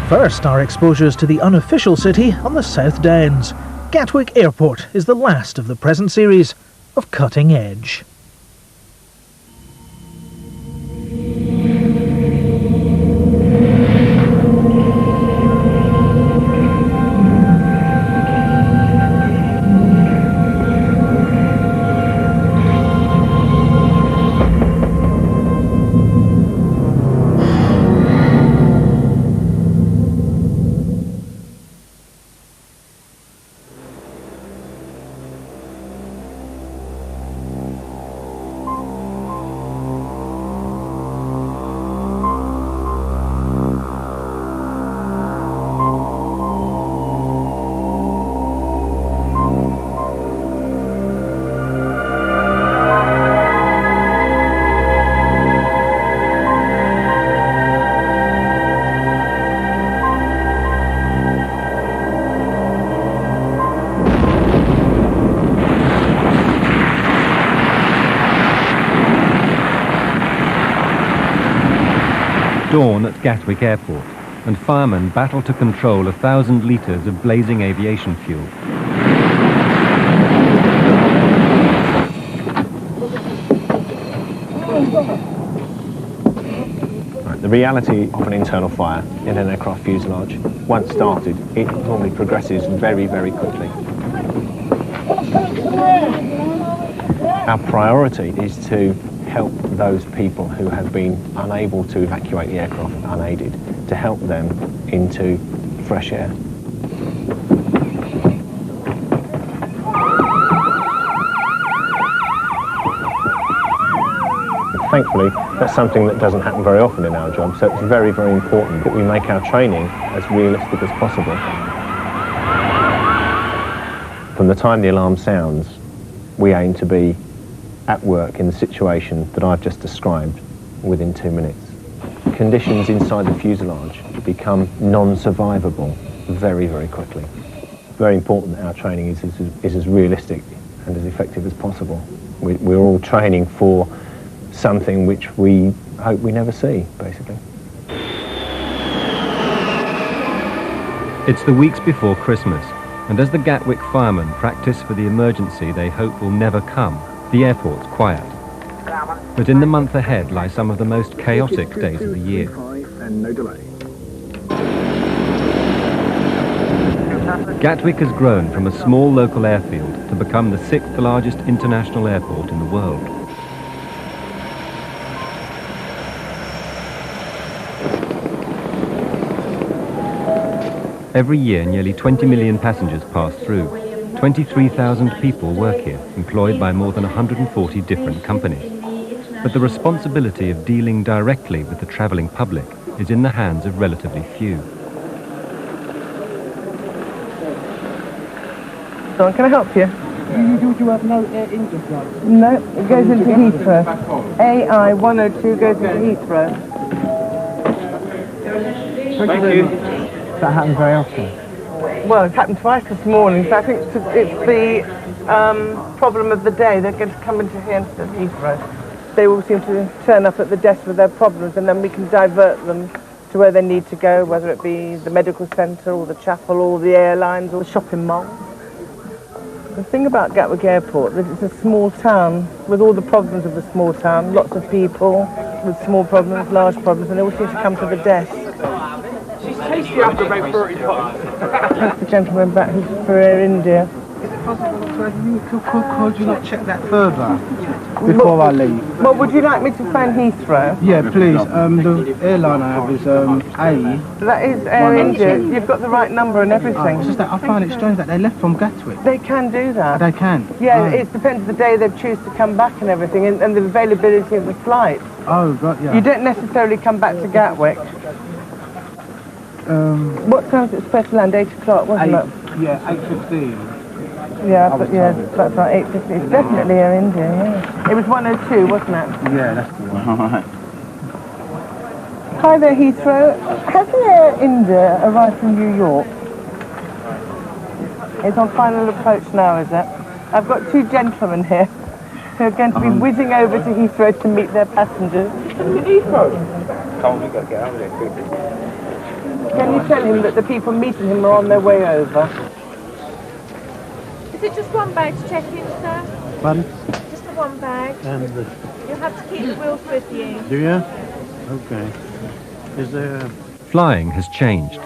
First, our exposures to the unofficial city on the South Downs. Gatwick Airport is the last of the present series of Cutting Edge. Dawn at Gatwick Airport, and firemen battle to control 1,000 litres of blazing aviation fuel. The reality of an internal fire in an aircraft fuselage, once started, it normally progresses very, very quickly. Our priority is to help those people who have been unable to evacuate the aircraft unaided, to help them into fresh air. Thankfully, that's something that doesn't happen very often in our job, so it's very, very important that we make our training as realistic as possible. From the time the alarm sounds, we aim to be at work in the situation that I've just described within 2 minutes. Conditions inside the fuselage become non-survivable very, very quickly. It's very important that our training is as realistic and as effective as possible. We're all training for something which we hope we never see, basically. It's the weeks before Christmas, and as the Gatwick firemen practice for the emergency they hope will never come, the airport's quiet. But in the month ahead lie some of the most chaotic days of the year. Gatwick has grown from a small local airfield to become the 6th largest international airport in the world. Every year nearly 20 million passengers pass through. 23,000 people work here, employed by more than 140 different companies. But the responsibility of dealing directly with the travelling public is in the hands of relatively few. John, can I help you? Do you have no Air India flights? No, it goes into Heathrow. AI 102 goes into Heathrow. Thank you. That happens very often. Well, it's happened twice this morning, so I think it's the problem of the day. They're going to come into here instead of Heathrow. They all seem to turn up at the desk with their problems, and then we can divert them to where they need to go, whether it be the medical centre or the chapel or the airlines or the shopping mall. The thing about Gatwick Airport is it's a small town with all the problems of a small town, lots of people with small problems, large problems, and they all seem to come to the desk. She's tasty after about 30 pounds. That's the gentleman back for Air India. Is it possible could you not check that further before I leave? Well, would you like me to phone Heathrow? Yeah, please. The airline I have is A. That is Air India. You've got the right number and everything. It's just that I find it strange that they left from Gatwick. They can do that. They can? Yeah, it depends the day they choose to come back and everything, and the availability of the flight. Oh, right, yeah. You don't necessarily come back to Gatwick. What time is it supposed to land? 8 o'clock, wasn't it? Yeah, 8:15. Yeah, but yeah, that's right, 8:50. It's definitely Air India, yeah. It was 102, wasn't it? Yeah, that's the one. All right. Hi there, Heathrow. Has the Air India arrived from New York? It's on final approach now, is it? I've got two gentlemen here who are going to be whizzing over to Heathrow to meet their passengers. Heathrow? Come on, we've got to get out of there quickly. Can you tell him that the people meeting him are on their way over? Is it just one bag to check in, sir? Pardon? Just the one bag. And You'll have to keep the wheels with you. do you? Okay. Is there... Flying has changed.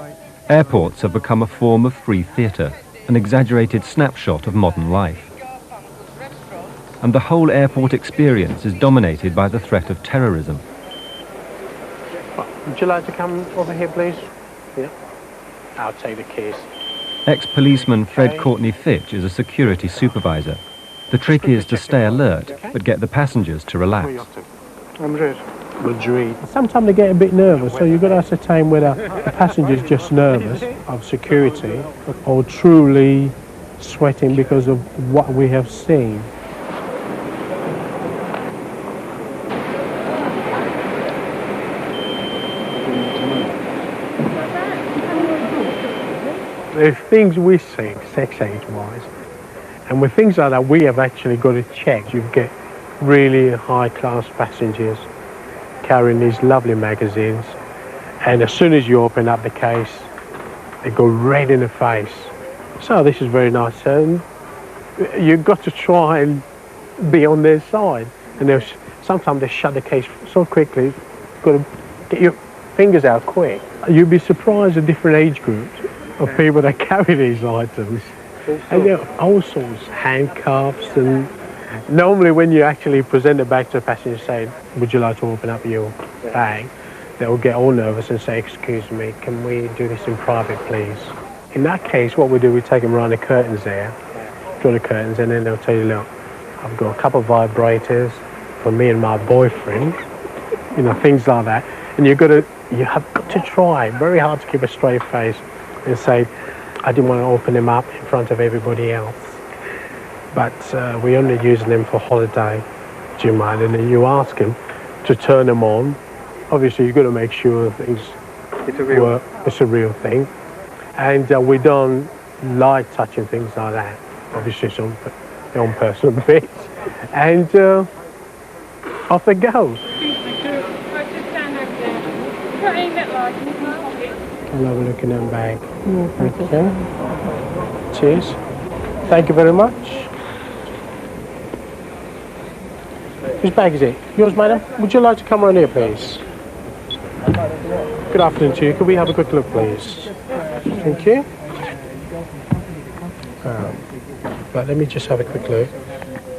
Airports have become a form of free theatre, an exaggerated snapshot of modern life. And the whole airport experience is dominated by the threat of terrorism. Would you like to come over here, please? Yeah. I'll take the keys. Ex-policeman Fred Courtney Fitch is a security supervisor. The trick is to stay alert, but get the passengers to relax. Madrid. Sometimes they get a bit nervous, so you've got to ascertain whether the passenger's just nervous of security or truly sweating because of what we have seen. There's things we see, sex age-wise, and with things like that, we have actually got to check. You get really high-class passengers carrying these lovely magazines, and as soon as you open up the case, they go red in the face. So this is very nice, and you've got to try and be on their side. And sometimes they shut the case so quickly, you've got to get your fingers out quick. You'd be surprised at different age groups of people that carry these items. And there are all sorts, handcuffs, and normally when you actually present it back to the passenger saying, would you like to open up your bag, they'll get all nervous and say, excuse me, can we do this in private, please? In that case, what we do, we take them around the curtains there, draw the curtains, and then they'll tell you, look, I've got a couple of vibrators for me and my boyfriend, you know, things like that. And you have got to try very hard to keep a straight face and say, I didn't want to open them up in front of everybody else. But we're only using them for holiday, do you mind? And then you ask them to turn them on. Obviously, you've got to make sure things work. It's a real thing. And we don't like touching things like that. Obviously, it's on their own personal bit. And off they go. I'll have a look in that bag. Okay. Cheers. Thank you very much. Whose bag is it? Yours, madam? Would you like to come around here, please? Good afternoon to you. Could we have a quick look, please? Thank you. Right, let me just have a quick look.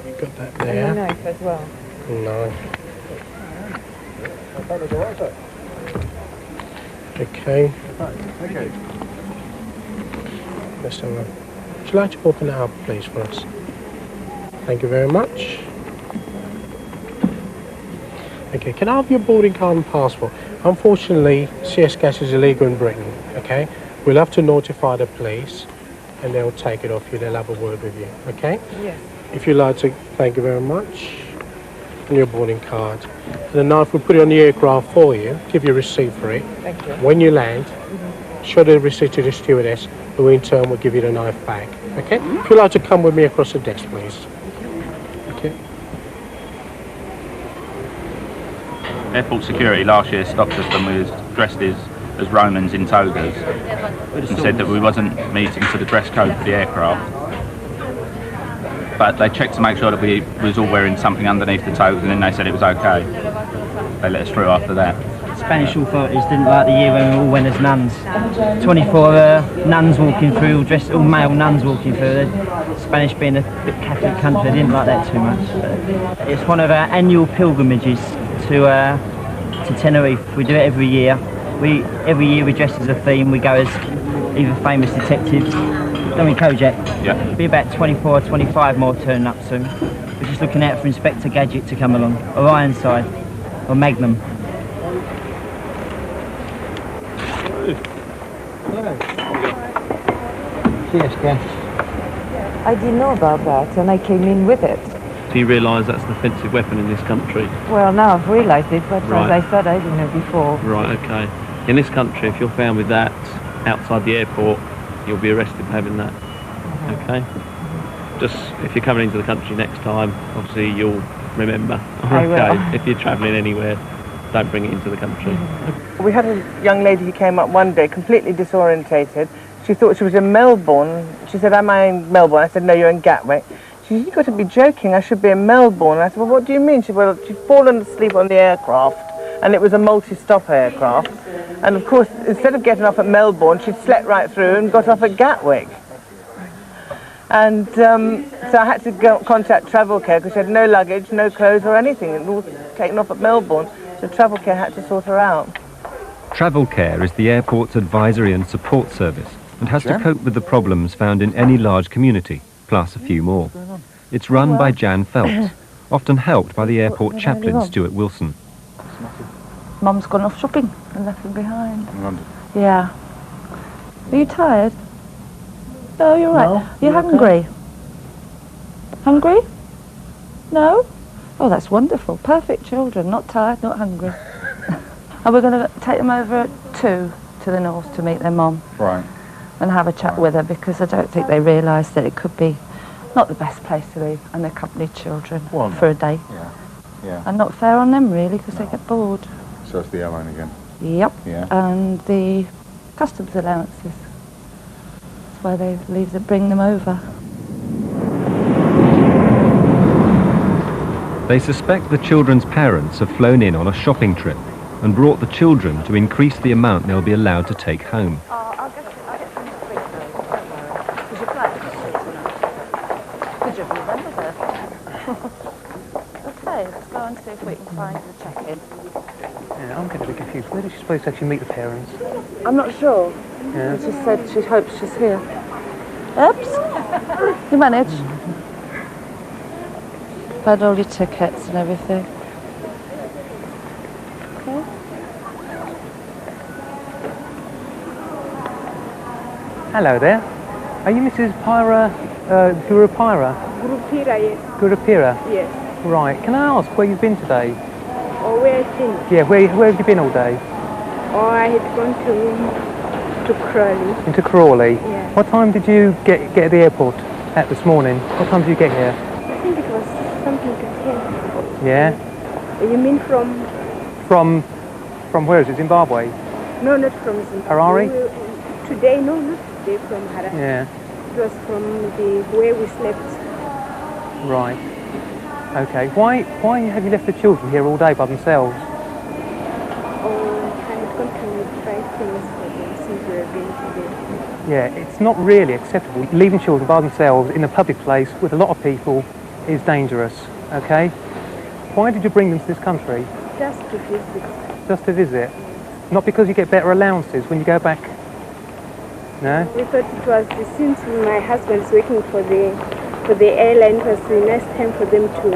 You've got that there. And a knife as well. Knife. Okay. Let's have a... Would you like to open it up, please, for us? Thank you very much. Okay, can I have your boarding card and passport? Unfortunately, CS gas is illegal in Britain, okay? We'll have to notify the police and they'll take it off you, they'll have a word with you, okay? Yes. If you'd like to, thank you very much. And your boarding card. And the knife we'll put it on the aircraft for you, give you a receipt for it. Thank you. When you land, show the receipt to the stewardess, who in turn will give you the knife back, okay? If you'd like to come with me across the desk, please. Okay. Airport security last year stopped us when we was dressed as Romans in togas and said that we wasn't meeting to the dress code for the aircraft. But they checked to make sure that we was all wearing something underneath the togas, and then they said it was okay. They let us through after that. Spanish authorities didn't like the year when we all went as nuns. 24 nuns walking through, all male nuns walking through. The Spanish being a bit Catholic country, they didn't like that too much. But it's one of our annual pilgrimages to Tenerife. We do it every year. Every year we dress as a theme. We go as either famous detectives. Don't we, Kojak? Yeah. There'll be about 24 or 25 more turning up soon. We're just looking out for Inspector Gadget to come along, or Ironside, or Magnum. Yes, gas. I didn't know about that, and I came in with it. Do you realise that's an offensive weapon in this country? Well, now I've realised it, but Right. as I said, I didn't know before. Right, okay. In this country, if you're found with that outside the airport, you'll be arrested for having that. Okay? Just, if you're coming into the country next time, obviously you'll remember. I will. Okay, if you're travelling anywhere. don't bring it into the country. We had a young lady who came up one day completely disorientated. She thought she was in Melbourne. She said, am I in Melbourne? I said, no, you're in Gatwick. She said, you've got to be joking, I should be in Melbourne. I said, well, what do you mean? She said, well, she'd fallen asleep on the aircraft, and it was a multi-stop aircraft. And of course, instead of getting off at Melbourne, she'd slept right through and got off at Gatwick. And so I had to contact Travel Care because she had no luggage, no clothes or anything. It was all taken off at Melbourne, so Travel Care had to sort her out. Travel Care is the airport's advisory and support service and has to cope with the problems found in any large community, plus a few more. It's run by Jan Phelps, often helped by the airport chaplain Stuart Wilson. Mum's gone off shopping and left him behind. In London? Yeah. Are you tired? No, you're right. No, you're hungry? Okay. Hungry? No? Oh, that's wonderful. Perfect children. Not tired, not hungry. And we're going to take them over at 2 to the north to meet their mum. Right. And have a chat with her, because I don't think they realise that it could be not the best place to leave unaccompanied children for a day. Yeah. Yeah. And not fair on them, really, because they get bored. So it's the airline again? Yep. Yeah. And the customs allowances. That's why they bring them over. They suspect the children's parents have flown in on a shopping trip and brought the children to increase the amount they'll be allowed to take home. I'll get some sweet though. Did you play? Did you remember that? Okay, let's go and see if we can find the check-in. Yeah, I'm getting a bit confused. Where is she supposed to actually meet the parents? I'm not sure. Yeah. She said she hopes she's here. Oops. You managed? Had all your tickets and everything. Okay. Hello there. Are you Mrs. Pyra, Gurupira? Gurupira, yes. Gurupira? Yes. Right. Can I ask where you've been today? Or where I've been? Yeah, where have you been all day? Oh, I had gone to Crawley. Into Crawley? Yeah. What time did you get at the airport at this morning? What time did you get here? I think it was something to 10. Yeah? You mean from? From where is it? Zimbabwe? No, not from Zimbabwe. Harare? Today, no, not today, from Harare. Yeah. It was from where we slept. Right. Okay. Why have you left the children here all day by themselves? Oh, I had gone to try things for them since we were going today. Yeah, it's not really acceptable. Leaving children by themselves in a public place with a lot of people is dangerous, okay? Why did you bring them to this country? Just to visit. Just to visit? Not because you get better allowances when you go back? No? We thought it was, since my husband's working for the airline, it was the next time for them to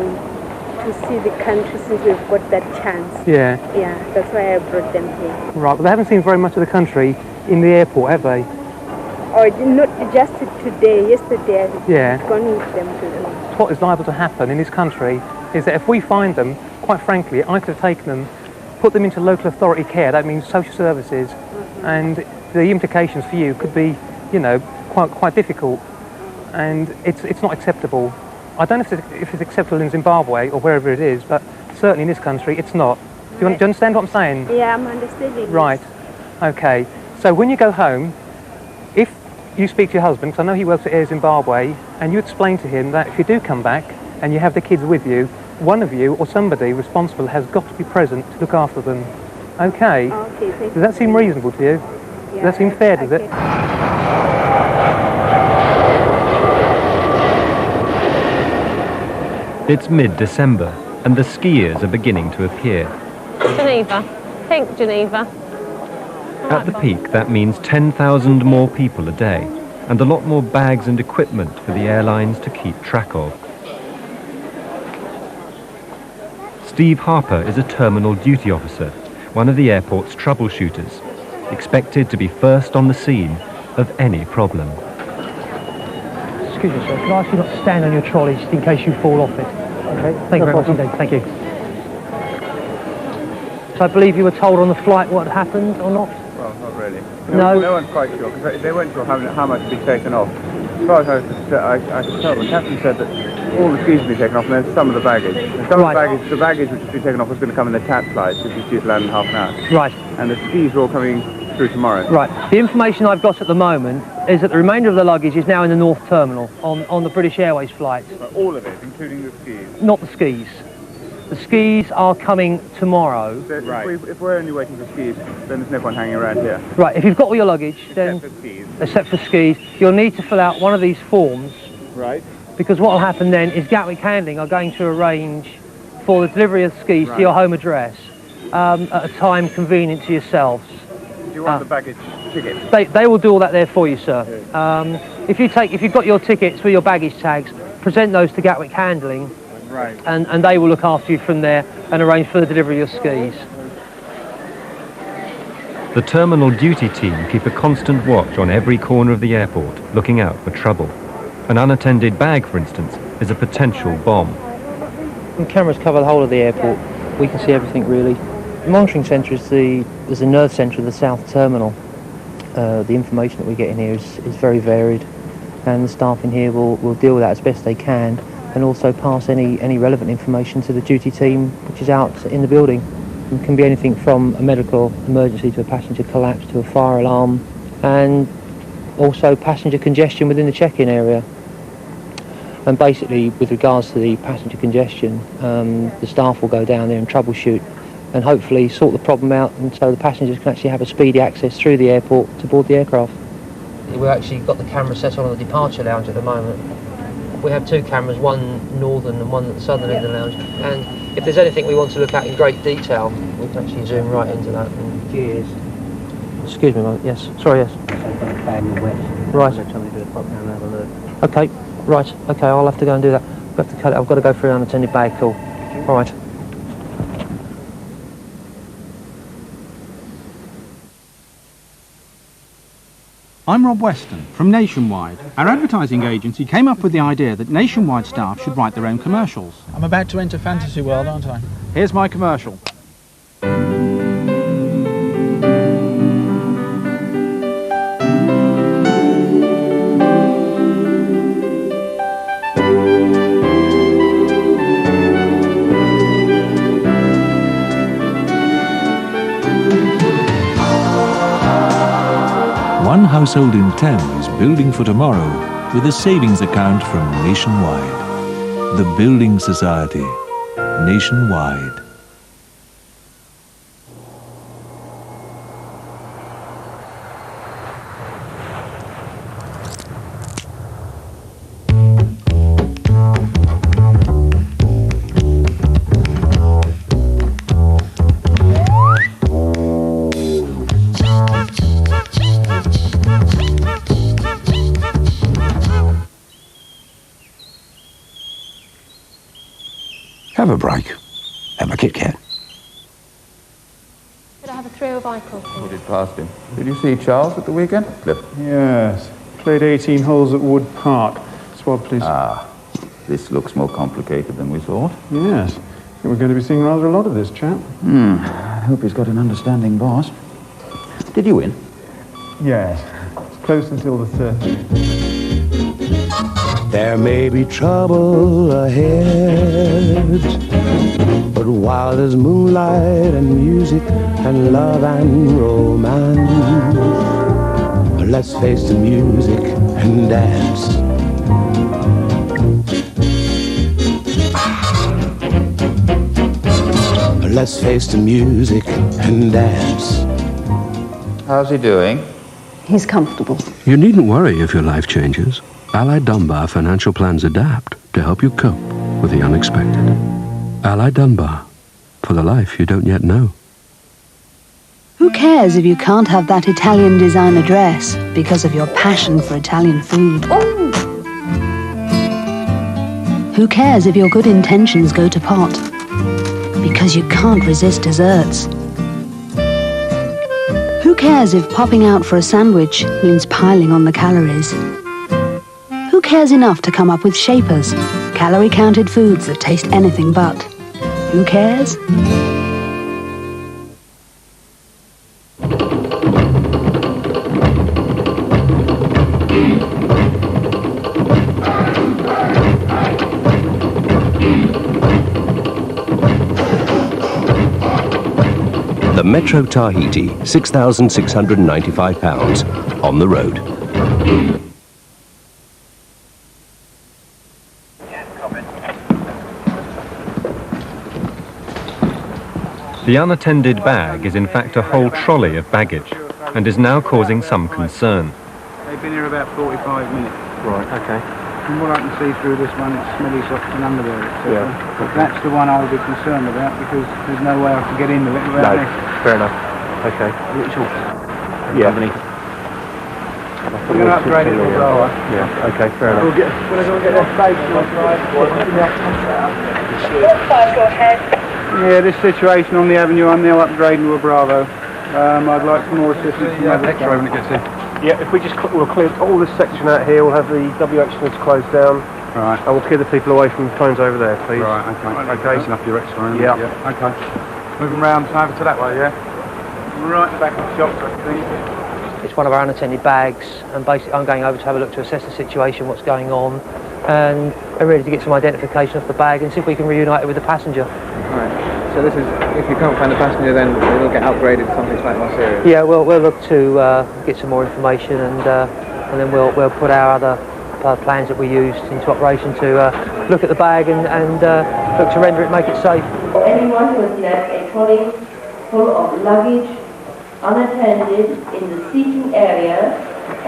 see the country since we've got that chance. Yeah. Yeah, that's why I brought them here. Right, but they haven't seen very much of the country in the airport, have they? Or not just today, yesterday I've Yeah. gone with them to them. What is liable to happen in this country is that if we find them, quite frankly, I could have taken them, put them into local authority care, that means social services, and the implications for you could be, you know, quite difficult, and it's not acceptable. I don't know if it's acceptable in Zimbabwe or wherever it is, but certainly in this country it's not. Do you understand what I'm saying? Yeah, I'm understanding. Right. Okay. So when you go home, if you speak to your husband, because I know he works at Air Zimbabwe, and you explain to him that if you do come back and you have the kids with you, one of you or somebody responsible has got to be present to look after them. Okay? Okay, thank you. Does that seem reasonable to you? Yeah, Does that seem fair, does it? It's mid-December and the skiers are beginning to appear. Geneva. Pink Geneva. At the peak, that means 10,000 more people a day and a lot more bags and equipment for the airlines to keep track of. Steve Harper is a terminal duty officer, one of the airport's troubleshooters, expected to be first on the scene of any problem. Excuse me, sir. Can I ask you not to stand on your trolley just in case you fall off it? Okay. Thank you very much indeed. Thank you. So I believe you were told on the flight what had happened or not? Well, not really. No. They weren't quite sure, because they weren't sure how much had been taken off. As far as I could tell, the captain said that all the skis would be taken off and then some of the baggage. And some of the baggage which has been taken off was going to come in the TAP flight, which is due to land in half an hour. Right. And the skis are all coming through tomorrow. Right. The information I've got at the moment is that the remainder of the luggage is now in the North Terminal on the British Airways flight. But all of it, including the skis? Not the skis. The skis are coming tomorrow. So if we're only waiting for skis, then there's no point hanging around here. Right, if you've got all your luggage, then... Except for skis. You'll need to fill out one of these forms. Right. Because what will happen then is Gatwick Handling are going to arrange for the delivery of skis to your home address at a time convenient to yourselves. Do you want the baggage tickets? They will do all that there for you, sir. If you've got your tickets with your baggage tags, present those to Gatwick Handling. Right. And they will look after you from there and arrange for the delivery of skis. The terminal duty team keep a constant watch on every corner of the airport, looking out for trouble. An unattended bag, for instance, is a potential bomb. And cameras cover the whole of the airport. We can see everything, really. The monitoring centre is the nerve centre of the South Terminal. The information that we get in here is very varied, and the staff in here will deal with that as best they can, and also pass any relevant information to the duty team which is out in the building. It can be anything from a medical emergency to a passenger collapse to a fire alarm, and also passenger congestion within the check-in area. And basically, with regards to the passenger congestion, the staff will go down there and troubleshoot and hopefully sort the problem out, and so the passengers can actually have a speedy access through the airport to board the aircraft. We've actually got the camera set on the departure lounge at the moment. We have two cameras, one northern and one at the southern end of the lounge, and if there's anything we want to look at in great detail, we can actually zoom right into that. And gears. Excuse me, mate. Yes. Sorry, yes. Right. Okay. Right. Okay. I'll have to go and do that. We have to cut it. I've got to go through an unattended bag call. All right. I'm Rob Weston from Nationwide. Our advertising agency came up with the idea that Nationwide staff should write their own commercials. I'm about to enter fantasy world, aren't I? Here's my commercial. One household in 10 is building for tomorrow with a savings account from Nationwide. The Building Society. Nationwide. Have a break. Have a Kit Kat. Could I have a 3 of Eichel? Put it past him. Did you see Charles at the weekend? Flip. Yes. Played 18 holes at Wood Park. Swab, please. Ah, this looks more complicated than we thought. Yes. I think we're going to be seeing rather a lot of this chap. I hope he's got an understanding boss. Did you win? Yes. It's close until the 30th. There may be trouble ahead, but while there's moonlight and music and love and romance, let's face the music and dance. Let's face the music and dance. How's he doing? He's comfortable. You needn't worry if your life changes. Allied Dunbar financial plans adapt to help you cope with the unexpected. Allied Dunbar, for the life you don't yet know. Who cares if you can't have that Italian designer dress because of your passion for Italian food? Oh! Who cares if your good intentions go to pot because you can't resist desserts? Who cares if popping out for a sandwich means piling on the calories? Who cares enough to come up with shapers, calorie-counted foods that taste anything but? Who cares? Metro Tahiti, £6,695, on the road. The unattended bag is in fact a whole trolley of baggage and is now causing some concern. They've been here about 45 minutes. Right, okay. From what I can see through this one, it smelly socks and underwear, etc. Yeah, okay. That's the one I would be concerned about because there's no way I can get into it without this. Fair enough. Okay. Yeah. We're going to upgrade it to a blower. Yeah, okay, fair enough. We'll get that station on Yeah, this situation on the avenue, I'm now upgrading to a Bravo. I'd like some more assistance from the X-ray when it gets in. Yeah, if we just we'll clear all this section out here, we'll have the WH units closed down. Right. And we'll clear the people away from phones over there, please. Right, okay. Okay. That's enough for your X-ray. Yeah. Okay. Moving round over to that way, yeah? Right back of the shop, I think. It's one of our unattended bags, and basically I'm going over to have a look to assess the situation, what's going on, and really to get some identification of the bag and see if we can reunite it with the passenger. Right. So this is, if you can't find the passenger, then it'll get upgraded to something slightly more serious. Yeah, we'll look to get some more information, and then we'll put our other plans that we used into operation to look at the bag and look to render it, make it safe. Anyone who has left a trolley full of luggage unattended in the seating area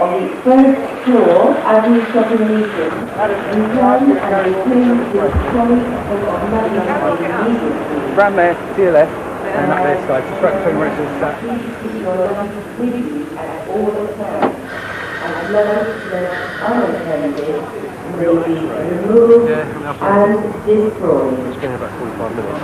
on the first floor Avenue Shopping Region, return and return with a trolley full of luggage immediately. Round there, to your left, and up there side. Just right between where it says that. At all the time, and luggage left unattended will be removed and destroyed. It's been about 45 minutes.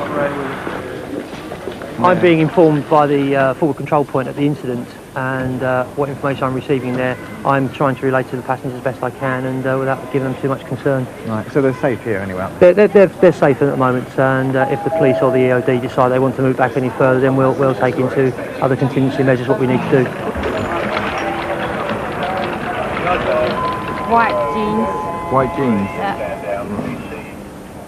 I'm being informed by the forward control point at the incident, and what information I'm receiving there, I'm trying to relay to the passengers as best I can, and without giving them too much concern. Right, so they're safe here anyway? They're safe at the moment, and if the police or the EOD decide they want to move back any further, then we'll take into other contingency measures what we need to do. White jeans. White jeans? Yeah.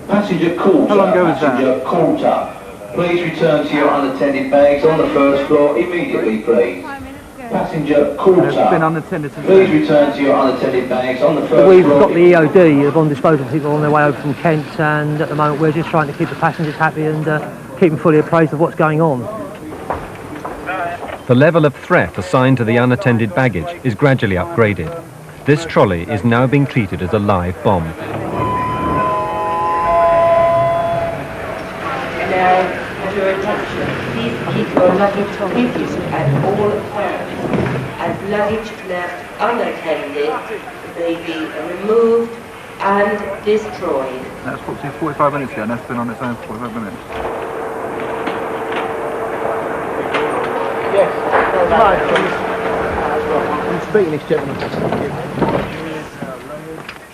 Passenger Coulter. How long ago was that? Passenger Coulter. Please return to your unattended bags on the first floor immediately, please. Passenger Coulter. It's been unattended since Please return to your unattended bags on the first We've floor. got the EOD on disposal people on their way over from Kent, and at the moment we're just trying to keep the passengers happy and keep them fully appraised of what's going on. The level of threat assigned to the unattended baggage is gradually upgraded. This trolley is now being treated as a live bomb. Now, for your attention, please keep your luggage with you at all times. As luggage left unattended may be removed and destroyed. That's 45 minutes ago, and that's been on its own for 45 minutes. Yes. I'm speaking this gentleman.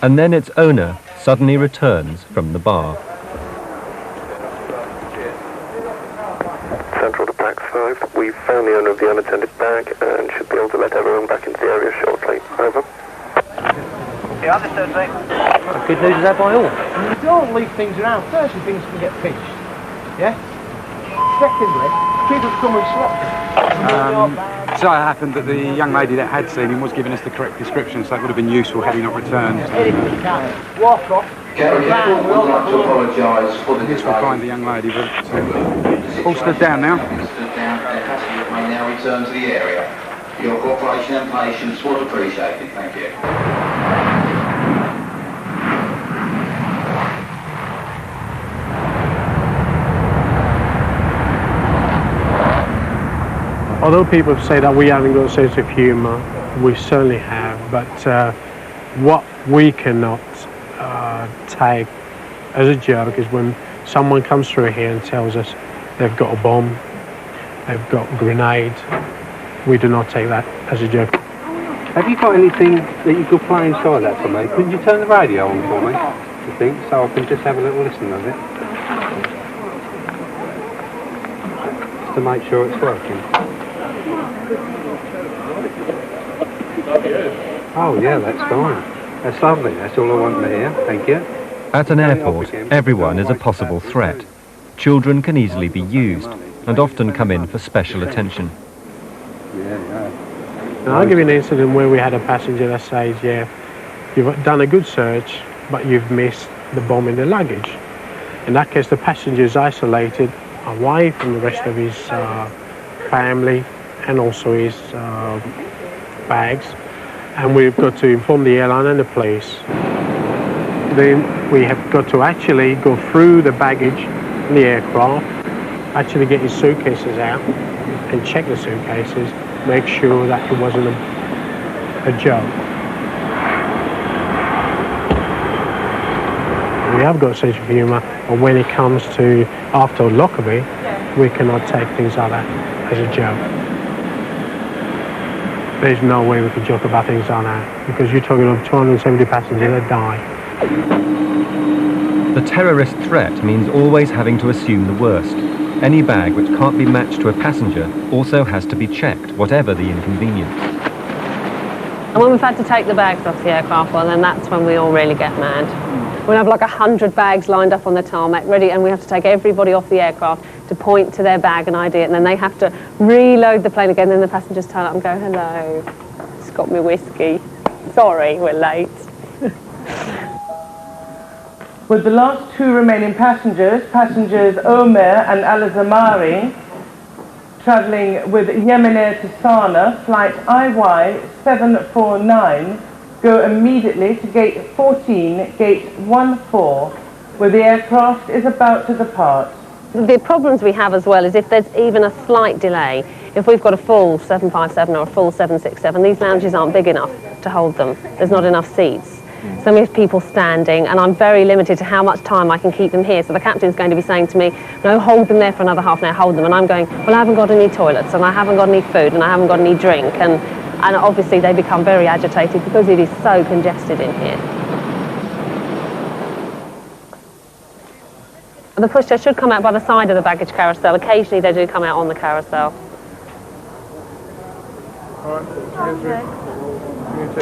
And then its owner suddenly returns from the bar. Central to Pax 5. We've found the owner of the unattended bag and should be able to let everyone back into the area shortly. Over. Yeah, understood, mate. Good news is that by all. You don't leave things around. Firstly, things can get pinched. Yeah? Secondly, people come and slot them. So it happened that the young lady that had seen him was giving us the correct description, so it would have been useful had he not returned. Walk off. Gatwick Airport would like to apologise for the Yes, we'll find the young lady, but all stood down now. Passengers may now return to the area. Your cooperation and patience was appreciated. Thank you. Although people say that we haven't got a sense of humour, we certainly have, but what we cannot take as a joke is when someone comes through here and tells us they've got a bomb, they've got a grenade. We do not take that as a joke. Have you got anything that you could play inside that for me? Could you turn the radio on for me, you think, so I can just have a little listen of it? Just to make sure it's working. Oh yeah, that's fine. That's lovely. That's all I want to hear. Thank you. At an airport, everyone is a possible threat. Children can easily be used. and often come in for special attention. And I'll give you an incident where we had a passenger that says, yeah, you've done a good search, but you've missed the bomb in the luggage. In that case, the passenger is isolated away from the rest of his family and also his bags. And we've got to inform the airline and the police. Then we have got to actually go through the baggage in the aircraft, actually get his suitcases out and check the suitcases, make sure that it wasn't a joke. We have got a sense of humour, but when it comes to after Lockerbie, we cannot take things like that as a joke. There's no way we can joke about things like that, because you're talking of 270 passengers that die. The terrorist threat means always having to assume the worst. Any bag which can't be matched to a passenger also has to be checked, whatever the inconvenience. And when we've had to take the bags off the aircraft, well, then that's when we all really get mad. We'll have like 100 bags lined up on the tarmac, ready, and we have to take everybody off the aircraft to point to their bag and ID it, and then they have to reload the plane again, then the passengers turn up and go, hello, it's got me whiskey. Sorry, we're late. With the last two remaining passengers, Omer and Al-Zamari, travelling with Yemen Air to Sana, flight IY749, go immediately to gate 14, gate 14, where the aircraft is about to depart. The problems we have as well is if there's even a slight delay, if we've got a full 757 or a full 767, these lounges aren't big enough to hold them. There's not enough seats. So we have people standing, and I'm very limited to how much time I can keep them here. So the captain's going to be saying to me, no, hold them there for another half an hour, hold them. And I'm going, well, I haven't got any toilets, and I haven't got any food, and I haven't got any drink. And obviously they become very agitated because it is so congested in here. And the pushchair should come out by the side of the baggage carousel. Occasionally they do come out on the carousel.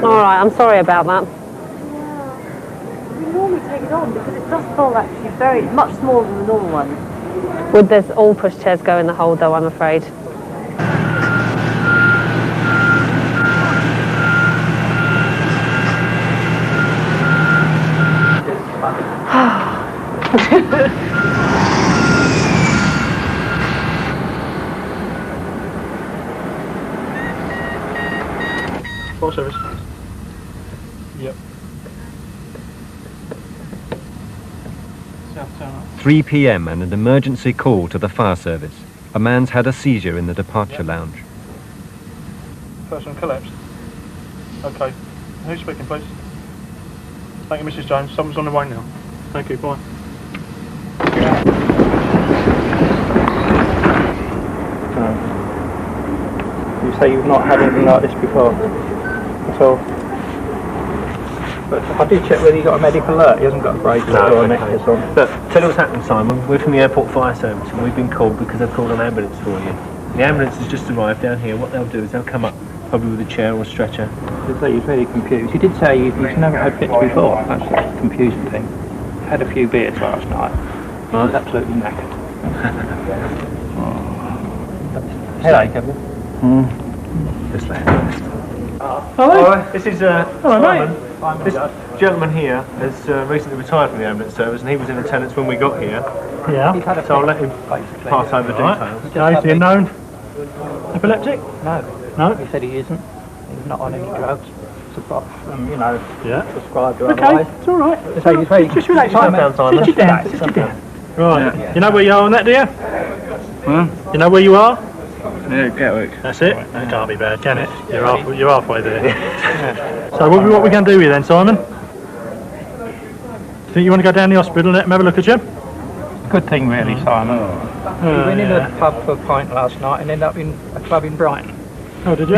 All right, I'm sorry about that. We normally take it on because it does feel actually very much smaller than the normal one. Would there's all pushchairs go in the hold though, I'm afraid. Full service. Yep. 3 p.m. and an emergency call to the fire service. A man's had a seizure in the departure lounge. Person collapsed. Okay. Who's speaking, please? Thank you, Mrs. Jones. Someone's on the way now. Thank you. Bye. You say you've not had anything like this before at all? But I did check whether he got a medical alert. He hasn't got a bracelet or a necklace on. Look, tell you what's happened, Simon. We're from the airport fire service and we've been called because they've called an ambulance for you. The ambulance has just arrived down here. What they'll do is they'll come up probably with a chair or a stretcher. You say you're very confused. You did say you've never had fits before. That's the confusing thing. Had a few beers last night. I was absolutely knackered. Headache, have you? This lad. Hello. This is Hello, Simon. mate. This gentleman here has recently retired from the ambulance service and he was in attendance when we got here. Yeah. So I'll let him pass over details. Is he known epileptic? No. No? He said he isn't. He's not on any drugs. Prescribed or Okay, otherwise. it's all right. So he's very Just relax yourself down, Simon. Sit you down. Sit you down. Right. You know where you are on that, do you? You know where you are? Yeah, Gatwick. That's it? That can't be bad, can it? You're halfway there. So what we going to do with you then, Simon? Think you want to go down the hospital and let them have a look at you? Good thing really, Simon. We went in a pub for a pint last night and ended up in a club in Brighton. Oh, did you?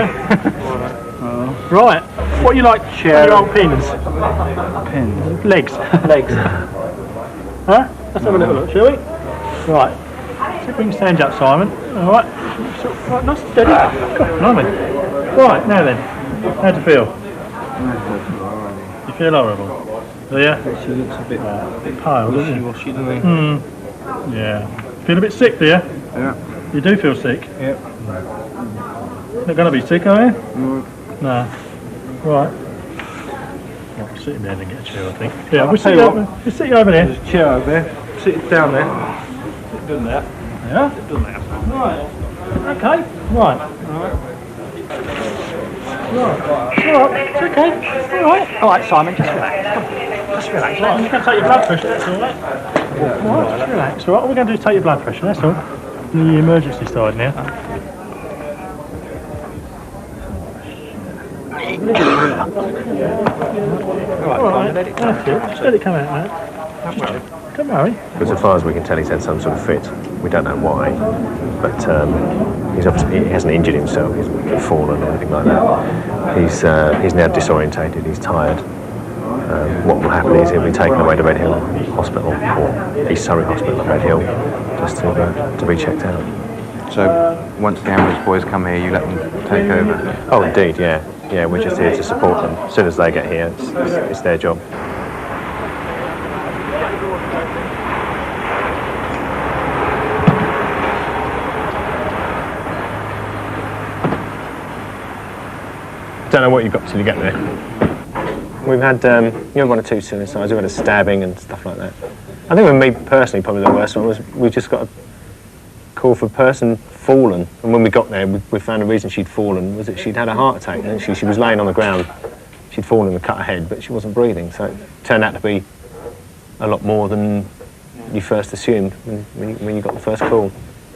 Right. What do you like? Chair. Your old pins? Pins. Legs. Legs. Huh? Let's have a little look, shall we? Right. See if we can stand up, Simon. All right. Right, nice and steady. Blimey. Right, now then. How do you feel? You feel horrible? Do you? She looks a bit pale, doesn't she? Wishy-washy, doesn't Yeah. Feel a bit sick, do you? Yeah. You do feel sick? Yep. Not going to be sick, are you? No. Right. I'll sit him down and get a chair, I think. Yeah, we'll sit you over there. There's a chair over there. Sit down there. Sit down there. Yeah? Sit down there. Right. Okay. Right. Right. It's okay. All right, Simon, just relax. Just relax. Right, I'm just going to take your blood pressure, that's all right. All right, just relax. All right, all we're going to do is take your blood pressure, that's all. The emergency side now. All right, let it come out. Just let it come out, mate. Don't worry. Because as far as we can tell, he's had some sort of fit. We don't know why, but he hasn't injured himself. He's fallen or anything like that. He's now disorientated. He's tired. What will happen is he'll be taken away to Red Hill Hospital or East Surrey Hospital at Red Hill just to be checked out. So once the ambulance boys come here, you let them take over? Oh, indeed, yeah. Yeah, we're just here to support them. As soon as they get here, it's their job. Don't know what you've got till you get there. We've had one or two suicides. We've had a stabbing and stuff like that. I think with me personally, probably the worst one was we just got a call for a person fallen, and when we got there, we found the reason she'd fallen was that she'd had a heart attack. And she was laying on the ground. She'd fallen and cut her head, but she wasn't breathing. So it turned out to be a lot more than you first assumed when you got the first call.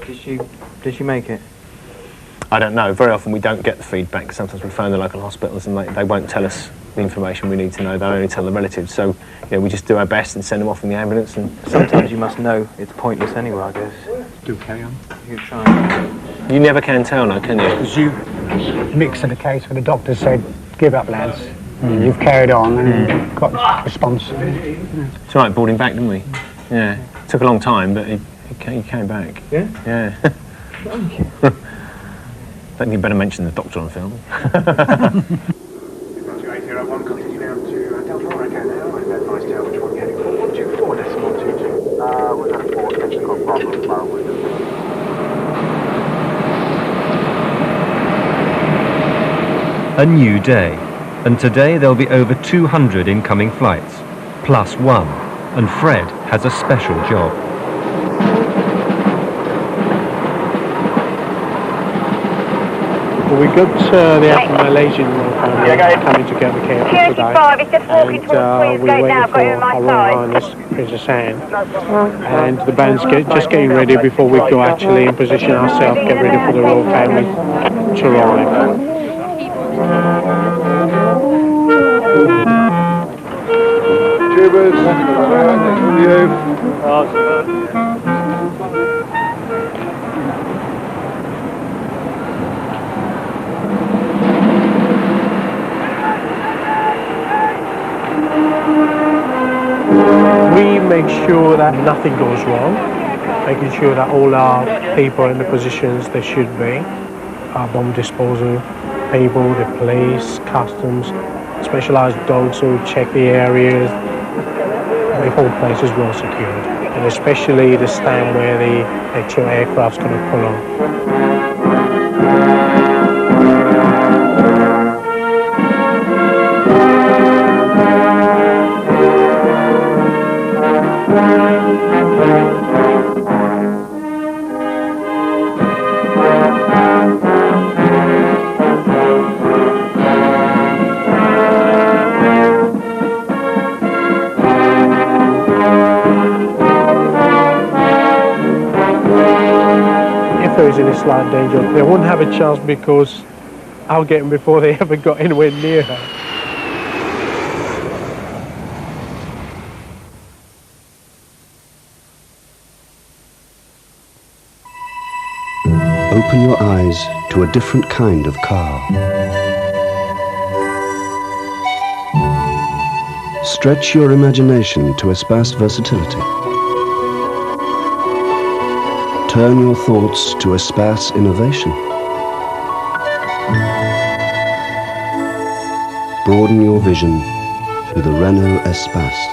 Did she make it? I don't know. Very often we don't get the feedback. Sometimes we phone the local hospitals and they won't tell us the information we need to know. They'll only tell the relatives. So we just do our best and send them off in the ambulance. And sometimes you must know it's pointless anyway, I guess. Do carry on. You try. You never can tell, no, can you? Because you mix in a case where the doctor said, "Give up, lads." You've carried on and got response. It's all right, brought him back, didn't we? Yeah. Took a long time, but he came back. Yeah. Yeah. Thank you. I think you'd better mention the doctor on film. A new day, and today there'll be over 200 incoming flights, plus one, and Fred has a special job. We got the Malaysian family coming to Gatwick Airport today, and we're waiting for our Royal Highness Princess Anne, and the band's just getting ready before we go actually and position ourselves, get ready for the royal family to arrive. Tubers, We make sure that nothing goes wrong, making sure that all our people are in the positions they should be, our bomb disposal people, the police, customs, specialised dogs who check the areas. The whole place is well secured, and especially the stand where the actual aircraft's going to pull on. In a slight danger, they wouldn't have a chance because I'll get them before they ever got anywhere near her. Open your eyes to a different kind of car. Stretch your imagination to espace versatility. Turn your thoughts to espace innovation. Broaden your vision with a Renault Espace.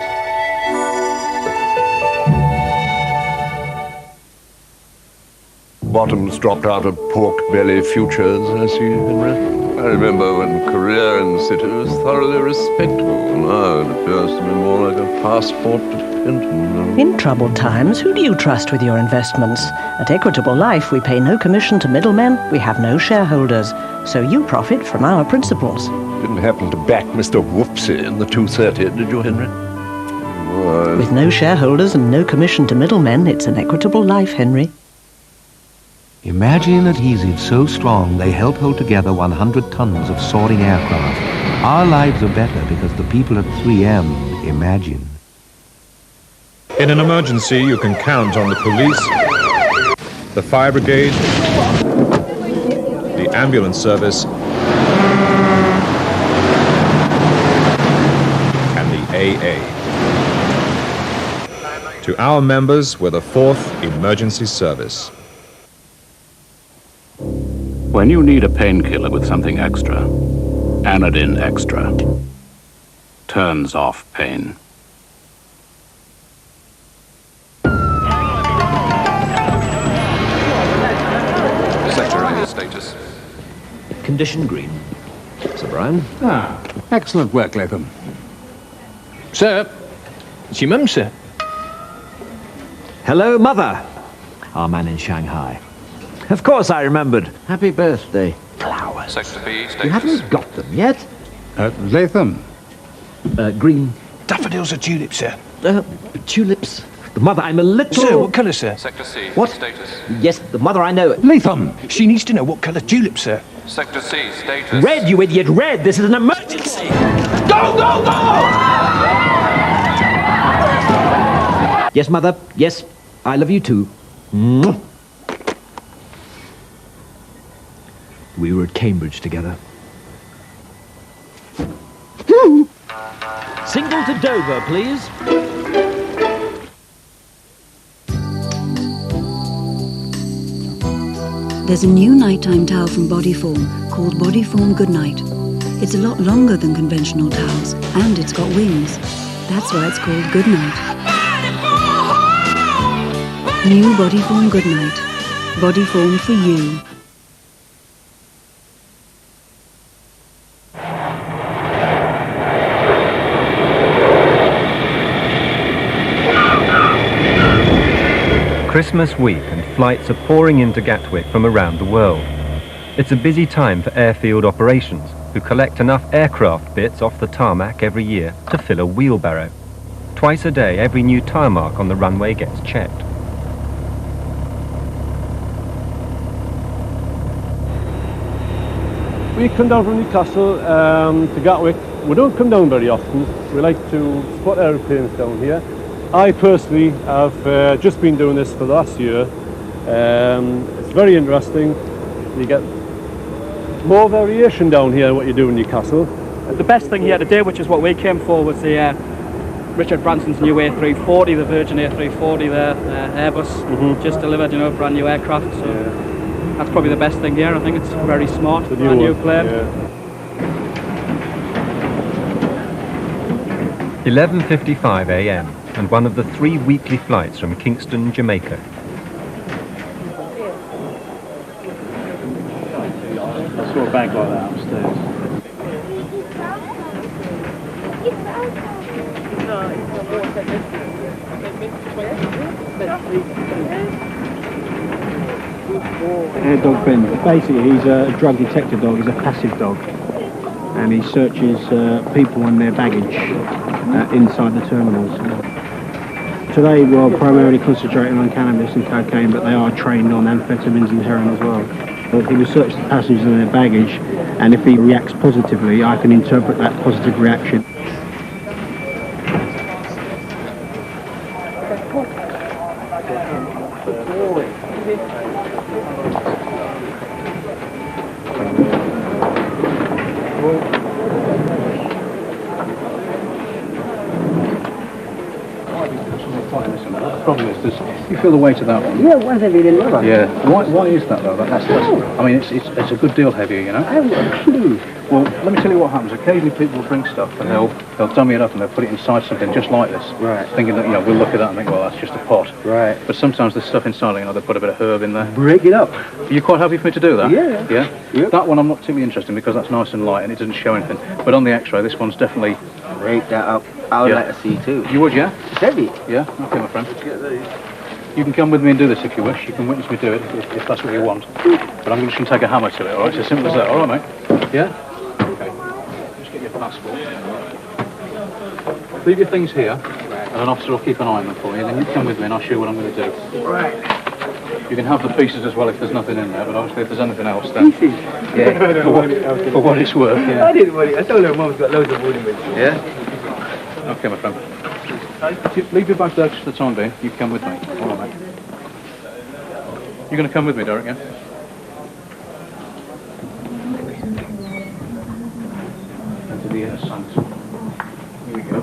bottoms dropped out of pork belly futures, I see, Henry. I remember when career in the city was thoroughly respectable. Now it appears to be more like a passport to Penton. In troubled times, who do you trust with your investments? At Equitable Life, we pay no commission to middlemen, we have no shareholders, so you profit from our principles. Didn't happen to back Mr. Whoopsie in the 230, did you, Henry? Why? With no shareholders and no commission to middlemen, it's an Equitable Life, Henry. Imagine adhesives so strong they help hold together 100 tons of soaring aircraft. Our lives are better because the people at 3M imagine. In an emergency, you can count on the police, the fire brigade, the ambulance service, and the AA. To our members, we're the 4th Emergency Service. When you need a painkiller with something extra, Anodin Extra turns off pain. Sector A status. Condition green. Sir Brian? Ah, excellent work, Latham. Sir, it's your mum, sir. Hello, Mother. Our man in Shanghai. Of course I remembered. Happy birthday. Flowers. Sector B status. You haven't got them yet? Latham. Green. Daffodils or tulips, sir? Tulips. The mother, I'm a little... Sir, what colour, sir? Sector C What? status. Yes, the mother, I know. Latham, she needs to know what colour tulips, sir. Sector C status. Red, you idiot, red. This is an emergency. Go, go, go! Yes, Mother. Yes, I love you too. Mwah. We were at Cambridge together. Single to Dover, please. There's a new nighttime towel from Bodyform called Bodyform Goodnight. It's a lot longer than conventional towels, and it's got wings. That's why it's called Goodnight. New Bodyform Goodnight. Bodyform for you. Christmas week and flights are pouring into Gatwick from around the world. It's a busy time for airfield operations, who collect enough aircraft bits off the tarmac every year to fill a wheelbarrow. Twice a day, every new tire mark on the runway gets checked. We come down from Newcastle to Gatwick. We don't come down very often. We like to spot aeroplanes down here. I personally have just been doing this for the last year. It's very interesting. You get more variation down here than what you do in Newcastle. The best thing here today, which is what we came for, was the Richard Branson's new A340, the Virgin A340 there, Airbus, just delivered, you know, brand new aircraft. So that's probably the best thing here. I think it's very smart, brand new plane. Yeah. 11:55 a.m. and one of the 3 weekly flights from Kingston, Jamaica. I saw a bag like that upstairs. Air dog Ben. Basically, he's a drug detector dog. He's a passive dog, and he searches people and their baggage inside the terminals. Today, we're primarily concentrating on cannabis and cocaine, but they are trained on amphetamines and heroin as well. He will search the passengers and their baggage, and if he reacts positively, I can interpret that positive reaction. The problem is, you feel the weight of that one? Yeah, one's heavier than the other. Yeah. Why is that though? I mean, it's a good deal heavier, you know. I have no clue. Well, let me tell you what happens. Occasionally people will bring stuff and they'll dummy it up and they'll put it inside something just like this. Right. Thinking that, we'll look at that and think, well, that's just a pot. Right. But sometimes there's stuff inside, they put a bit of herb in there. Break it up. Are you quite happy for me to do that? Yeah. Yeah? Yep. That one I'm not particularly interested in because that's nice and light and it doesn't show anything. But on the X-ray, this one's definitely... Break that up. I would like to see too. You would, yeah? It's heavy. Yeah? Okay, my friend. You can come with me and do this if you wish. You can witness me do it if that's what you want. But I'm just going to take a hammer to it, all right? It's as simple as that. All right, mate? Yeah? Okay. Just get your passport. Leave your things here, and an officer will keep an eye on them for you. Then you come with me and I'll show you what I'm going to do. Right. You can have the pieces as well if there's nothing in there, but obviously if there's anything else, then... Pieces? Yeah. for what it's worth, yeah. I didn't want it. I told her Mum's got loads of wood in it. Yeah? Okay, my friend. Leave your bag there just for the time being. You come with me. All right, mate. You're going to come with me, Derek, yeah? Into the air sun. Here we go.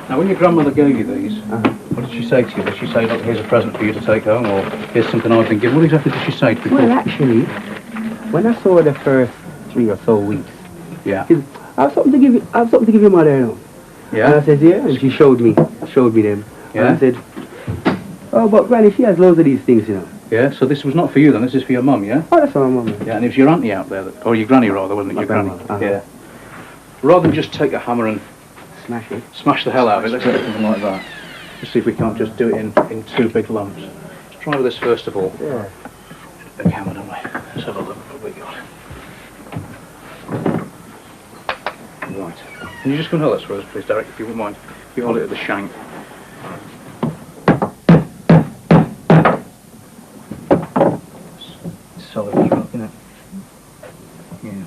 Now, when your grandmother gave you these, what did she say to you? Did she say, look, here's a present for you to take home, or here's something I've been given? What exactly did she say to you? Well, actually, when I saw her the first 3 or so weeks, yeah. I have something to give you. I have something to give your mother, you know. Yeah. And I said, yeah. And she showed me them. Yeah. And I said, oh, but Granny, she has loads of these things, you know. Yeah. So this was not for you then. This is for your mum, yeah. Oh, that's for my mum. Yeah. And it was your auntie out there, or your granny rather, wasn't it? Your granny. Yeah. Rather than just take a hammer and smash it, smash the hell out of it. Let's do something like that. Let's see if we can't just do it in 2 big lumps. Let's try with this first of all. Yeah. The hammer, don't we? Let's have a look at what we got. Right. Can you just come and hold this for us, please, Derek, if you wouldn't mind? If you hold it at the shank. It's solid rock, isn't it? Yeah.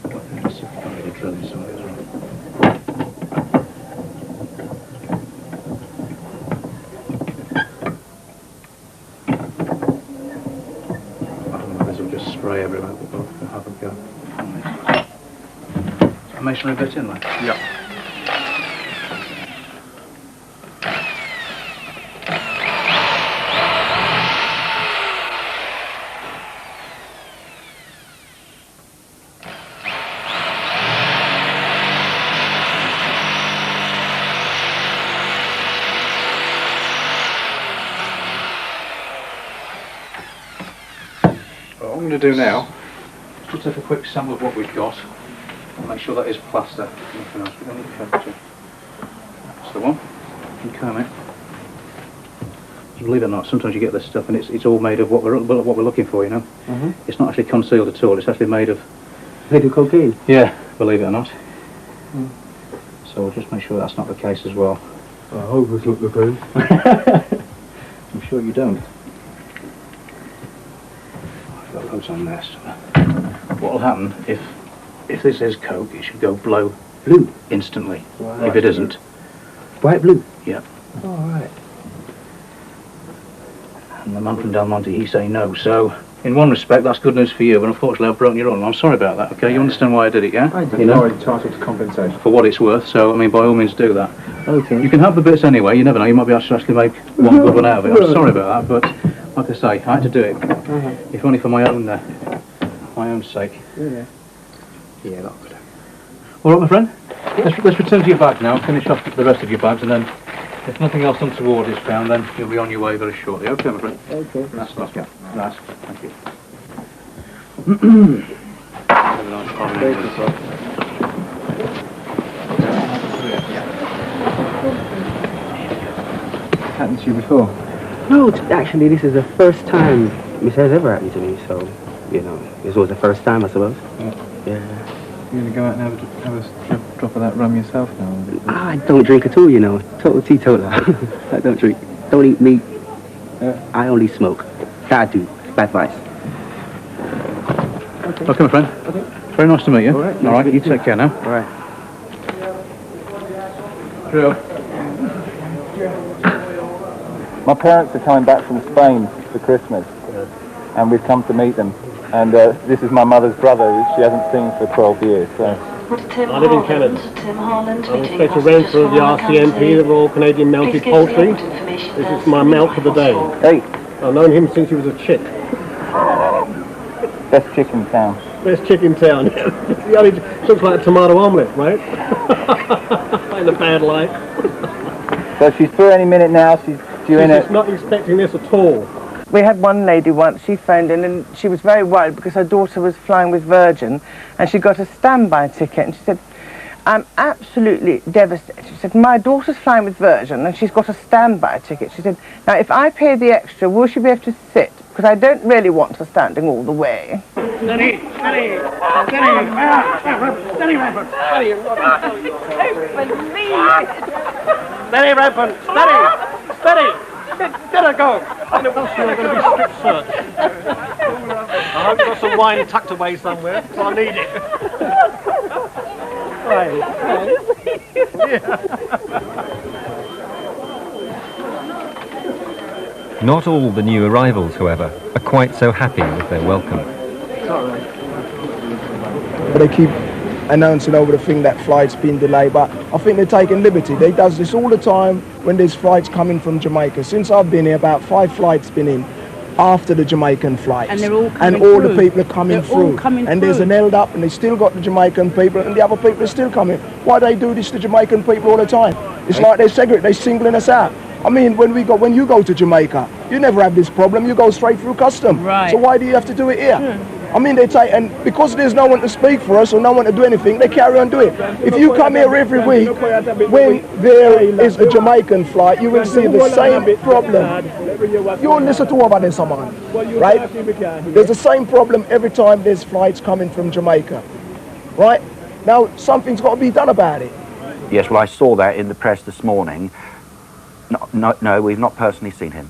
Okay. Let's see if we can get a drill inside as well. Spray everywhere, we'll have a go. Is a masonry bit in there? Yeah. What I'm going to do now is just take a quick sample of what we've got and make sure that is plaster. Nothing else. We don't need to cover it. That's the one. Okay, mate. Believe it or not, sometimes you get this stuff and it's all made of what we're looking for, you know. It's not actually concealed at all. It's actually made of cocaine. Yeah, believe it or not. So we'll just make sure that's not the case as well. I hope it's not the case. I'm sure you don't. I've got loads on there. So what will happen if this is coke? It should go blue instantly. Right. If it isn't, Bright blue. Yep. All right. And the man from Del Monte, he's saying no. So, in one respect, that's good news for you, but unfortunately I've broken your arm. I'm sorry about that, okay? You understand why I did it, yeah? I do. You know? You're entitled to compensation. For what it's worth, so, I mean, by all means do that. Okay. You can have the bits anyway, you never know, you might be able to actually make one good one out of it. I'm sorry about that, but, like I say, I had to do it. If only for my own sake. Yeah. Yeah, that'll do. All right, my friend? Let's return to your bag now, finish off the rest of your bags, and then, if nothing else untoward is found, then you'll be on your way very shortly. Okay, my friend? Okay. That's nice. Nice. Thank you. Have a nice holiday. Happened to you before? No, actually, this is the first time this has ever happened to me, so, you know, this was the first time, I suppose. Yeah. You're going to go out and have a drop of that rum yourself now? I don't drink at all, you know. Total teetotaler. I don't drink. Don't eat meat. I only smoke. I do. Bad advice. Okay, my friend. Okay. Very nice to meet you. All right. All right, you take care now. All right. Cheerio. My parents are coming back from Spain for Christmas, and we've come to meet them. And this is my mother's brother, which she hasn't seen for 12 years. So I live in Canada. I'm special renter of the RCMP, the Royal Canadian Mounted Poultry. This is my mount for the day. Hey. I've known him since he was a chick. Best chick in town. Best chick in town. He only looks like a tomato omelette, right? In a bad light. So she's through any minute now. She's due in She's not expecting this at all. We had one lady once, she phoned in and she was very worried because her daughter was flying with Virgin and she got a standby ticket and she said, I'm absolutely devastated. She said, my daughter's flying with Virgin and she's got a standby ticket. She said, now if I pay the extra, will she be able to sit? Because I don't really want her standing all the way. Steady, steady, steady, steady, Rampant, steady, steady, Rampant, steady, steady. Let her go. I know you're going to be strip searched. I hope you've got some wine tucked away somewhere, so I need it. Not all the new arrivals, however, are quite so happy with their welcome. But they keep announcing over the thing that flight's been delayed, but I think they're taking liberty. They does this all the time when there's flights coming from Jamaica. Since I've been here, about 5 flights been in after the Jamaican flights. And they're all coming and all through. the people are coming They're through. all coming and through. there's an held up and they still got the Jamaican people and the other people are still coming. Why do they do this to Jamaican people all the time? It's like they're singling us out. I mean, when you go to Jamaica, you never have this problem. You go straight through custom. Right. So why do you have to do it here? I mean, they take, and because there's no one to speak for us or no one to do anything, they carry on doing it. If you come here every week, when there is a Jamaican flight, you will see the same problem. You listen to what there's someone, right? There's the same problem every time there's flights coming from Jamaica, right? Now, something's got to be done about it. Yes, well, I saw that in the press this morning. No, we've not personally seen him.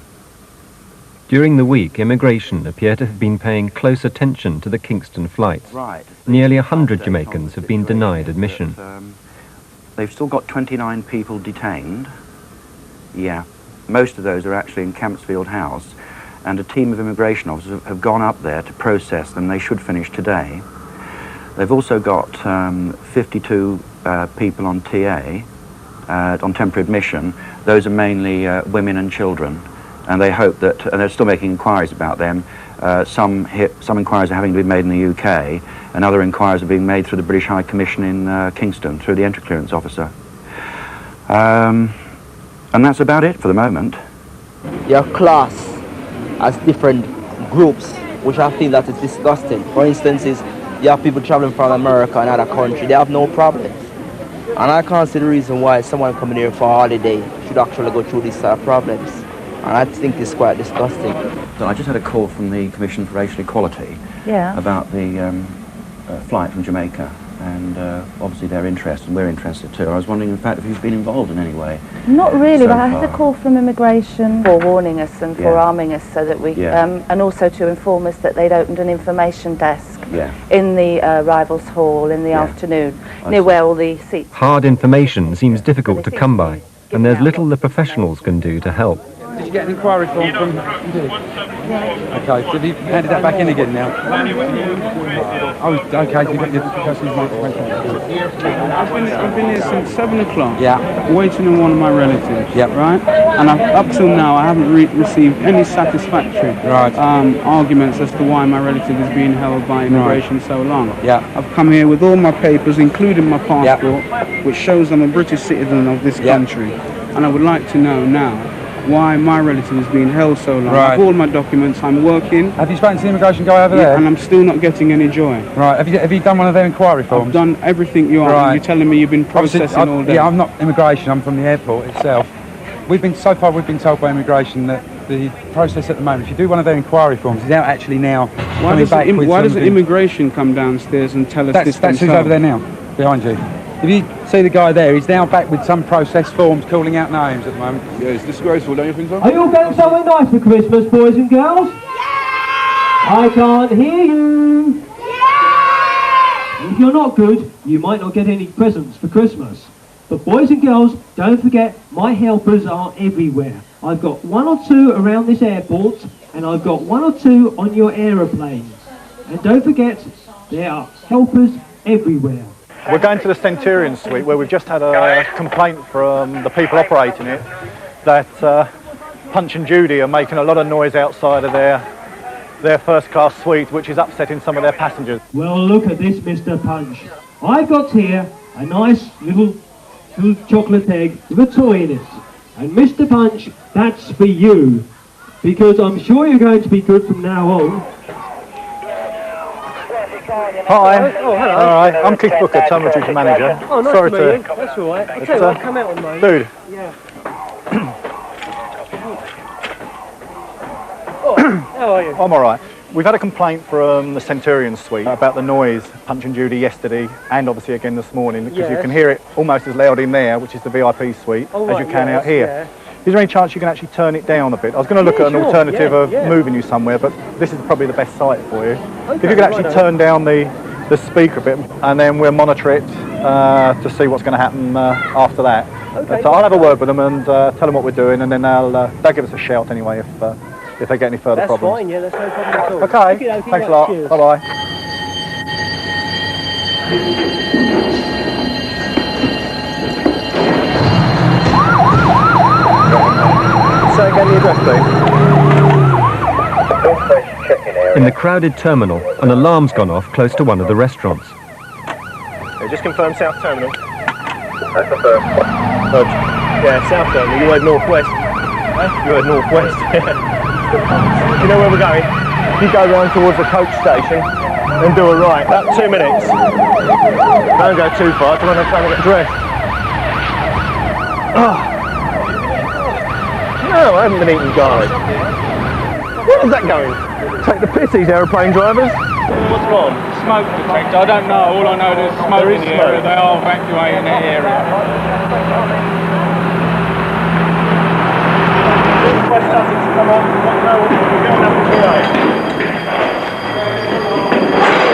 During the week, immigration appear to have been paying close attention to the Kingston flights. Right. Nearly 100 Jamaicans have been denied admission. They've still got 29 people detained. Yeah. Most of those are actually in Campsfield House, and a team of immigration officers have gone up there to process them. They should finish today. They've also got 52 people on TA, on temporary admission. Those are mainly women and children. And they hope that, and they're still making inquiries about them. Some inquiries are having to be made in the UK, and other inquiries are being made through the British High Commission in Kingston, through the entry clearance officer. And that's about it for the moment. Your class has different groups, which I feel that is disgusting. For instance, you have people traveling from America and other country, they have no problems. And I can't see the reason why someone coming here for a holiday should actually go through these problems. And I think it's quite disgusting. So I just had a call from the Commission for Racial Equality about the flight from Jamaica, and obviously they're interested, and we're interested too. I was wondering, in fact, if you've been involved in any way. Not really, so but I had a far. call from immigration forewarning us and forearming us so that we, and also to inform us that they'd opened an information desk in the arrivals hall in the afternoon, near where all the seats. Hard information seems difficult to come by, and there's little the professionals can do to help. Did you get an inquiry form from... You did? Okay, so have you handed that back in again now? Oh, okay, so you got your person's I've been here since 7 o'clock. Yeah. Waiting on one of my relatives. Yeah. Right? And up till now, I haven't received any satisfactory arguments as to why my relative is being held by immigration so long. Yeah. I've come here with all my papers, including my passport, which shows I'm a British citizen of this country. And I would like to know now why my relative is being held so long. I've all my documents, I'm working. Have you spoken to the immigration guy over there? And I'm still not getting any joy. Right, have you done one of their inquiry forms? I've done everything you are. You're telling me you've been processing all day. Yeah, I'm not immigration, I'm from the airport itself. So far we've been told by immigration that the process at the moment, if you do one of their inquiry forms, is out actually now. Why doesn't immigration come downstairs and tell us this That's who's over there now, behind you. If you see the guy there, he's now back with some process forms calling out names at the moment. Yeah, it's disgraceful, don't you think so? Are you all getting something nice for Christmas, boys and girls? Yeah! I can't hear you. Yeah! If you're not good, you might not get any presents for Christmas. But boys and girls, don't forget, my helpers are everywhere. I've got 1 or 2 around this airport, and I've got 1 or 2 on your aeroplanes. And don't forget, there are helpers everywhere. We're going to the Centurion suite where we've just had a complaint from the people operating it that Punch and Judy are making a lot of noise outside of their first-class suite, which is upsetting some of their passengers. Well, look at this, Mr. Punch. I've got here a nice little chocolate egg with a toy in it. And Mr. Punch, that's for you. Because I'm sure you're going to be good from now on. Hi. Oh, hello. All right, I'm Keith Booker, Terminal Duty Manager. Oh, nice Sorry to meet you. That's all right. I'll tell you what, come out on mine. Dude. Yeah. Oh, how are you? I'm all right. We've had a complaint from the Centurion suite about the noise, Punch and Judy yesterday, and obviously again this morning, because you can hear it almost as loud in there, which is the VIP suite, as you can out here. Yeah. Is there any chance you can actually turn it down a bit? I was going to look at an alternative of moving you somewhere, but this is probably the best site for you. Okay, if you could actually turn down the speaker a bit, and then we'll monitor it to see what's going to happen after that. Okay. So I'll have a word with them and tell them what we're doing, and then they'll give us a shout anyway if they get any further problems. That's fine, yeah, that's no problem at all. Okay, Okay, thanks a lot. Cheers. Bye-bye. Say again the address, please. In the crowded terminal, an alarm's gone off close to one of the restaurants. Just confirm South Terminal. That's confirmed. Yeah, South Terminal. You heard northwest. You heard northwest. You know where we're going? You go round towards the coach station and do a right. About 2 minutes. Don't go too far. Come on, I'm trying to get dressed. Oh. No, I haven't been eating garlic. Where's that going? Take the piss, these aeroplane drivers. What's wrong? Smoke detector. I don't know. All I know is smoke in the area. They are evacuating that area. West Sussex, come on. We're going up tonight.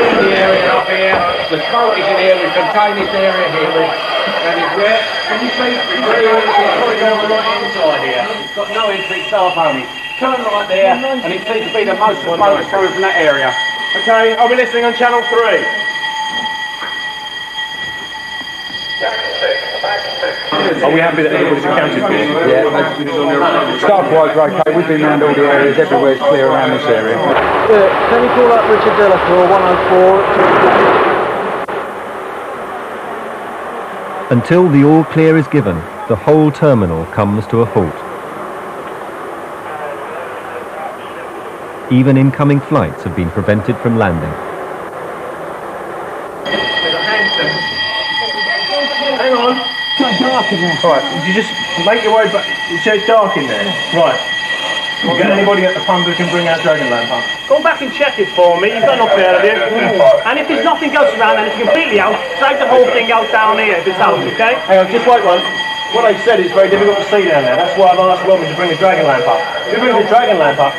In the area up here. The smoke is in here. We contain this area here. And it's where? Can you see? It's probably going right inside here. It's got no entry, staff only. Turn right there, and it seems to be the most smoke coming from that area. Okay, I'll be listening on Channel 3. Are we happy that everybody's accounted for? Yeah. Staff-wise, we're okay. We've been around all the areas. Everywhere's clear around this area. Can you call up Richard Delacour, 104? Until the all clear is given, the whole terminal comes to a halt. Even incoming flights have been prevented from landing. Hang on. It's dark in there. Alright, you just make your way back. You say it's dark in there. Right. We'll get anybody at the pump who can bring out Dragon Lamp up. Go back and check it for me. You've got enough there, have you? And if there's nothing else around and it's completely out, drag the whole thing out down here if it's out, okay? Hang on, just wait one. What I've said is very difficult to see down there. That's why I've asked Robin to bring the Dragon Lamp up. Who brings the Dragon Lamp up?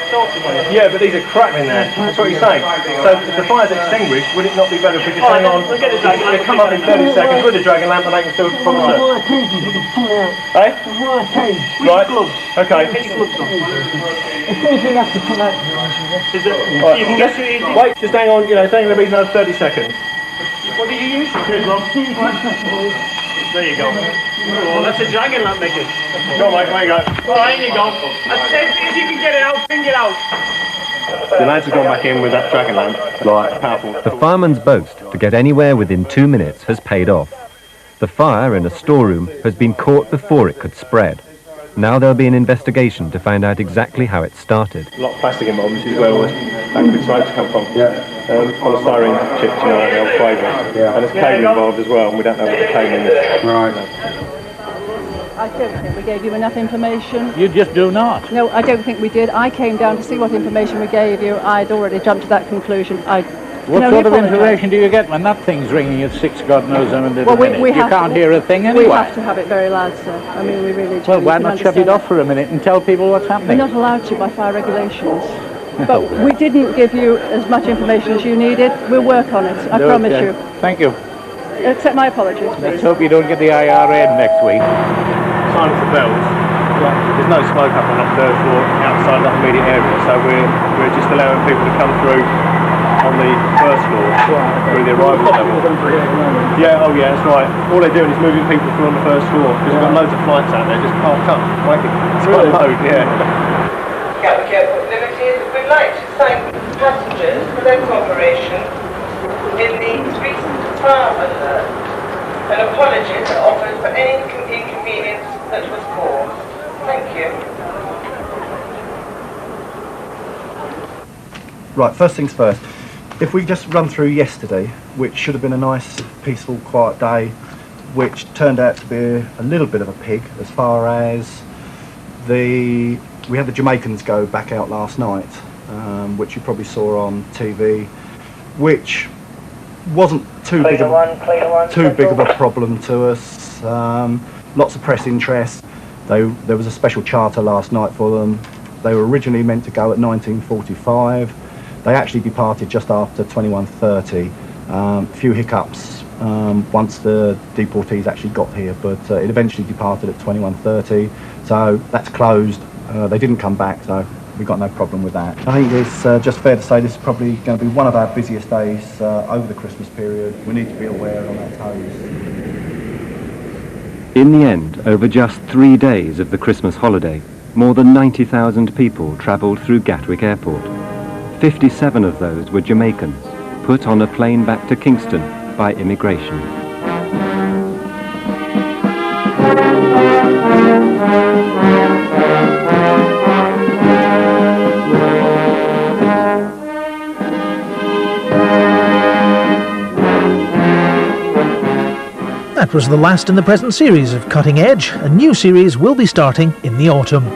Yeah, but these are crap in there. That's what he's saying. So if the fire's extinguished, would it not be better if we just hang on? We'll get the Dragon Lamp. They come up in 30 seconds with the Dragon Lamp and they can still follow it. Eh? Right. Okay. Right. Wait, just hang on. You know, it's only going to be another 30 seconds. What did you use? There you go. Oh, that's a Dragon Lamp making. Go on, mate, there you go. Oh, there you go. If you can get it out, bring it out. The lads have gone back in with that Dragon Lamp. Right, powerful. The fireman's boast to get anywhere within 2 minutes has paid off. The fire in a storeroom has been caught before it could spread. Now there'll be an investigation to find out exactly how it started. A lot of plastic involved, which is where all the smokes come from. Yeah. Polystyrene chips, you know, like the old flavors. Yeah. And there's cable involved as well, and we don't know what the cabling is. Right. I don't think we gave you enough information. You just do not. No, I don't think we did. I came down to see what information we gave you. I'd already jumped to that conclusion. What sort of information do you get when that thing's ringing at 6 God knows how many minutes? You can't hear a thing anyway. We have to have it very loud, sir. I mean, we really do. Well, why not shut it off for a minute and tell people what's happening? We're not allowed to by fire regulations. But we didn't give you as much information as you needed. We'll work on it, I promise you. Thank you. Accept my apologies, please. Let's hope you don't get the IRN next week. Silence the bells. There's no smoke up on that third floor outside that immediate area, so we're just allowing people to come through on the first floor through the arrival level. Yeah, oh yeah, that's right. All they're doing is moving people through on the first floor because we've got loads of flights out there just parked up, waiting. It's quite a load, yeah. Gatwick Airport Limited, we'd like to thank passengers for their cooperation in the recent fire alert, and apologies are offered for any inconvenience that was caused. Thank you. Right, first things first. If we just run through yesterday, which should have been a nice, peaceful, quiet day, which turned out to be a little bit of a pig as far as we had the Jamaicans go back out last night, which you probably saw on TV, which wasn't too big of a problem to us. Lots of press interest. There was a special charter last night for them. They were originally meant to go at 19:45. They actually departed just after 21:30. A few hiccups once the deportees actually got here, but it eventually departed at 21:30. So that's closed. They didn't come back, so we've got no problem with that. I think it's just fair to say this is probably going to be one of our busiest days over the Christmas period. We need to be aware on our toes. In the end, over just 3 days of the Christmas holiday, more than 90,000 people travelled through Gatwick Airport. 57 of those were Jamaicans, put on a plane back to Kingston by immigration. That was the last in the present series of Cutting Edge. A new series will be starting in the autumn.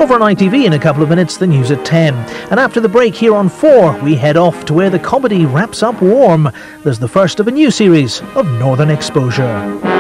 Over on ITV in a couple of minutes, the news at 10. And after the break here on 4, we head off to where the comedy wraps up warm. There's the first of a new series of Northern Exposure.